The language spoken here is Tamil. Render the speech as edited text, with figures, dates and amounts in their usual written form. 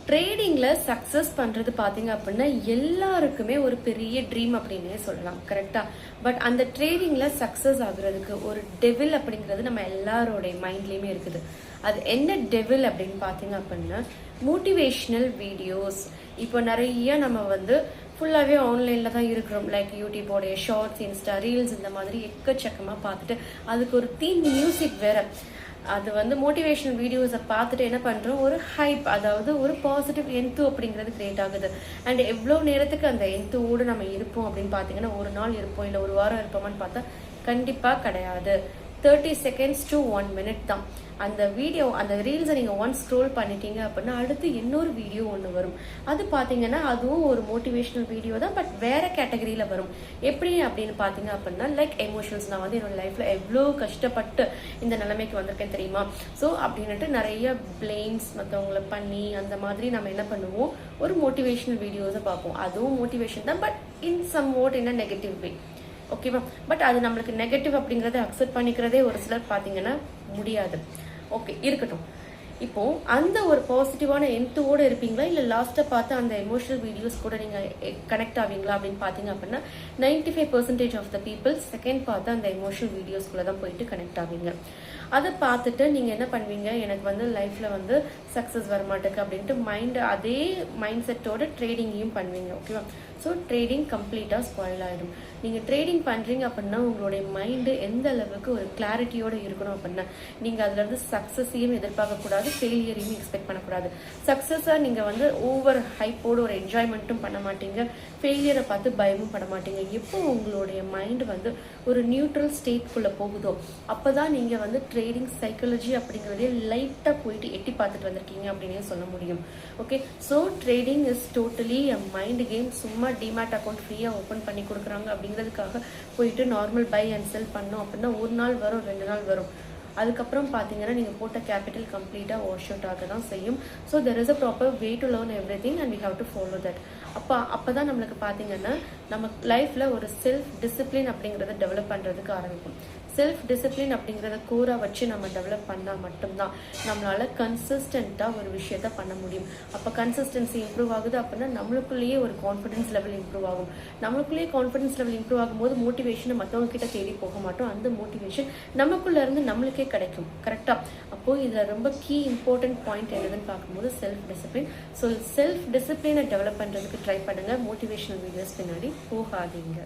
ட்ரேடிங்கில் சக்ஸஸ் பண்ணுறது பார்த்தீங்க அப்படின்னா எல்லாருக்குமே ஒரு பெரிய ட்ரீம் அப்படின்னே சொல்லலாம், கரெக்டாக? பட் அந்த ட்ரேடிங்கில் சக்ஸஸ் ஆகுறதுக்கு ஒரு டெவில் அப்படிங்கிறது நம்ம எல்லாரோடைய மைண்ட்லேயுமே இருக்குது. அது என்ன டெவில் அப்படின்னு பார்த்தீங்க அப்படின்னா மோட்டிவேஷ்னல் வீடியோஸ். இப்போ நிறைய நம்ம வந்து ஃபுல்லாகவே ஆன்லைனில் தான் இருக்கிறோம். லைக் யூடியூபோடைய ஷார்ட்ஸ், இன்ஸ்டா ரீல்ஸ் இந்த மாதிரி எக்கச்சக்கமாக பார்த்துட்டு அதுக்கு ஒரு தீம் மியூசிக் வேற. அது வந்து மோட்டிவேஷனல் வீடியோஸை பார்த்துட்டு என்ன பண்ணுறோம், ஒரு ஹைப், அதாவது ஒரு பாசிட்டிவ் என்த்து அப்படிங்கிறது கிரியேட் ஆகுது. அண்ட் எவ்வளோ நேரத்துக்கு அந்த என்த்தோடு நம்ம இருப்போம் அப்படின்னு பார்த்தீங்கன்னா, ஒரு நாள் இருப்போம் இல்லை ஒரு வாரம் இருப்போமான்னு பார்த்தா கண்டிப்பாக கிடையாது. 30 seconds to 1 minute தான் அந்த வீடியோ. அந்த ரீல்ஸை நீங்கள் ஒன்ஸ் ஸ்க்ரோல் பண்ணிட்டீங்க அப்படின்னா அடுத்து இன்னொரு வீடியோ ஒன்று வரும். அது பார்த்தீங்கன்னா அதுவும் ஒரு மோட்டிவேஷனல் வீடியோ தான், பட் வேறு கேட்டகரியில் வரும். எப்படி அப்படின்னு பார்த்தீங்க அப்படின்னா லைக் எமோஷன்ஸ். நான் வந்து என்னோட லைஃப்பில் எவ்வளோ கஷ்டப்பட்டு இந்த நிலைமைக்கு வந்திருக்கேன் தெரியுமா, ஸோ அப்படின்ட்டு நிறைய பிளேம்ஸ் மற்றவங்களை பண்ணி அந்த மாதிரி நம்ம என்ன பண்ணுவோம், ஒரு மோட்டிவேஷனல் வீடியோஸை பார்ப்போம். அதுவும் மோட்டிவேஷன் தான், but in some mode in a negative way. ஓகேவா? பட் அது நம்மளுக்கு நெகட்டிவ் அப்படிங்கிறத அக்செப்ட் பண்ணிக்கிறதே ஒரு சிலர் பார்த்தீங்கன்னா முடியாது. ஓகே, இருக்கட்டும். இப்போ அந்த ஒரு பாசிட்டிவான என்த்தோடு இருப்பீங்களா, இல்லை லாஸ்ட்டாக பார்த்து அந்த எமோஷனல் வீடியோஸ் கூட நீங்கள் கனெக்ட் ஆவீங்களா அப்படின்னு பார்த்தீங்க அப்படின்னா 95% ஆஃப் த பீப்புள் செகண்ட் பார்த்து அந்த எமோஷனல் வீடியோஸ்குள்ளே தான் போயிட்டு கனெக்ட் ஆவீங்க. அதை பார்த்துட்டு நீங்கள் என்ன பண்ணுவீங்க, எனக்கு வந்து லைஃப்பில் வந்து சக்ஸஸ் வரமாட்டேக்கு அப்படின்ட்டு அதே மைண்ட் செட்டோட ட்ரேடிங்கையும் பண்ணுவீங்க. ஓகேவா? ஸோ ட்ரேடிங் கம்ப்ளீட்டாக ஸ்பாயில் ஆகிடும். நீங்கள் ட்ரேடிங் பண்ணுறீங்க அப்படின்னா உங்களுடைய மைண்டு எந்த அளவுக்கு ஒரு கிளாரிட்டியோடு இருக்கணும் அப்படின்னா நீங்கள் அதுலேருந்து சக்ஸஸையும் எதிர்பார்க்கக்கூடாது, ஃபெயிலியரையும் எக்ஸ்பெக்ட் பண்ணக்கூடாது. சக்ஸஸாக நீங்கள் வந்து ஓவர் ஹைப்போடு ஒரு என்ஜாய்மெண்ட்டும் பண்ண மாட்டீங்க, ஃபெயிலியரை பார்த்து பயமும் பண்ண மாட்டீங்க. எப்போ உங்களுடைய மைண்டு வந்து ஒரு நியூட்ரல் ஸ்டேட்குள்ளே போகுதோ அப்போ தான் நீங்கள் வந்து ட்ரேடிங் சைக்காலஜி அப்படிங்கிறதே லைட்டாக போயிட்டு எட்டி பார்த்துட்டு வந்திருக்கீங்க அப்படின்னே சொல்ல முடியும். Okay, so trading is totally a mind game. சும்மா டிமேட் அக்கௌண்ட் ஃப்ரீயாக ஓப்பன் பண்ணி கொடுக்குறாங்க அப்படிங்கிறதுக்காக போயிட்டு நார்மல் பை அண்ட் செல் பண்ணோம் அப்படின்னா ஒரு நாள் வரும், 2 நாள் வரும். அதுக்கப்புறம் பார்த்தீங்கன்னா நீங்கள் போட்ட கேபிட்டல் கம்ப்ளீட்டாக வாஷ் அவுட் ஆக தான் செய்யும். So there is a proper way to learn everything and we have to follow that. அப்போ தான் நம்மளுக்கு பார்த்தீங்கன்னா நம்ம லைஃப்பில் ஒரு செல்ஃப் டிசிப்ளின் அப்படிங்கிறத டெவலப் பண்ணுறதுக்கு ஆரம்பிக்கும். செல்ஃப் டிசிப்ளின் அப்படிங்கிறத கூறாக வச்சு நம்ம டெவலப் பண்ணால் மட்டும்தான் நம்மளால் கன்சிஸ்டண்ட்டாக ஒரு விஷயத்த பண்ண முடியும். அப்போ கன்சிஸ்டன்சி இம்ப்ரூவ் ஆகுது அப்படின்னா நம்மளுக்குள்ளேயே ஒரு கான்ஃபிடன்ஸ் லெவல் இம்ப்ரூவ் ஆகும். நம்மளுக்குள்ளேயே கான்ஃபிடன்ஸ் லெவல் இம்ப்ரூவ் ஆகும்போது மோட்டிவேஷனை மற்றவங்க கிட்ட தேடி போக மாட்டோம். அந்த மோட்டிவேஷன் நமக்குள்ளேருந்து நம்மளுக்கே கிடைக்கும். கரெக்டாக? அப்போது இதில் ரொம்ப கீ இம்பார்ட்டன்ட் பாயிண்ட் என்னதுன்னு பார்க்கும்போது செல்ஃப் டிசிப்ளின். ஸோ செல்ஃப் டிசிப்ளினை டெவலப் பண்ணுறதுக்கு ட்ரை பண்ணுங்கள். மோட்டிவேஷனல் வீடியோஸ் பின்னாடி போகாதீங்க.